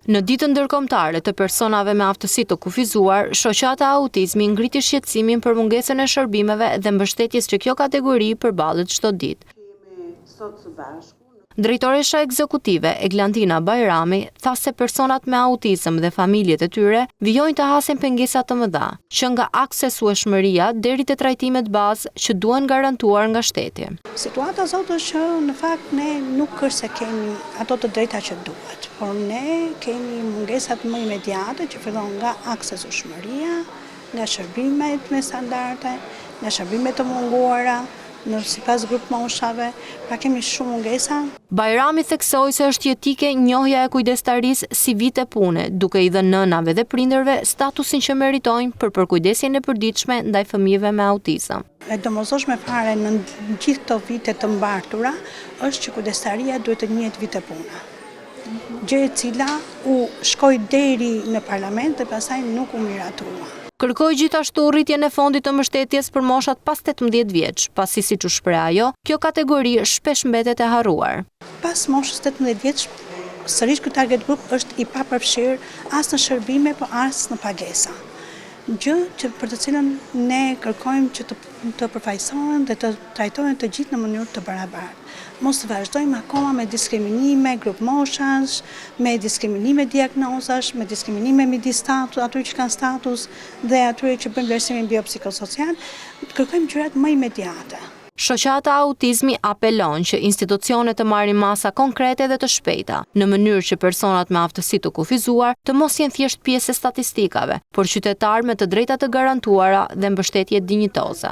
Në ditën ndërkombëtare të personave me aftësi të kufizuar, shoqata Autizmi ngriti shqetësimin për mungesën e shërbimeve dhe mbështetjes që kjo kategori përballet çdo ditë. Drejtoresha ekzekutive Eglantina Bajrami tha se personat me autizëm dhe familjet e tyre vijojnë të hasin pengesa të mëdha, që nga aksesueshmëria deri te trajtimet bazë që duhen garantuar nga shteti. Situata sot është që në fakt ne nuk është se kemi ato të drejta që duhet, por ne kemi mungesat më imediate që fillon nga aksesueshmëria, nga shërbimet me standarde, nga shërbimet të munguara, sipas grup moshave, pra kemi shumë mungesa. Bajrami theksoi se është jetike njohja e kujdestarisë si vite pune, duke i dhënë nënave dhe prindërve statusin që meritojnë për përkujdesjen e përditshme ndaj fëmijëve me autizëm. E domosdoshme fare në gjithë këto vite të mbartura është që kujdestaria duhet të njihet vite pune. Gjë e cila u shkoi deri në parlament dhe pastaj nuk u miratua. Kërkoi gjithashtu rritjen e fondit të mbështetjes për moshat pas 18 vjeç, pasi siç u shpreh ajo, kjo kategori shpesh mbetet e harruar. Pas moshës 18 vjeç, sërish ky target group është i papërfshirë as në shërbime, por as në pagesa. Gjë që për të cilën ne kërkojmë që të përfaqësohen dhe të trajtohen të gjithë në mënyrë të barabartë. Mos të vazhdojmë akoma me diskriminime grup moshash, me diskriminime diagnozash, me diskriminime midis status, atyre që kanë status dhe atyre që bëjnë vlerësimin biopsikosocial, kërkojmë gjërat më imediate. Shoqata Autizmi apelon që institucionet të marrin masa konkrete dhe të shpejta, në mënyrë që personat me aftësi të kufizuar të mos jenë thjesht pjesë e statistikave, por qytetarë me të drejta të garantuara dhe mbështetje dinjitoze.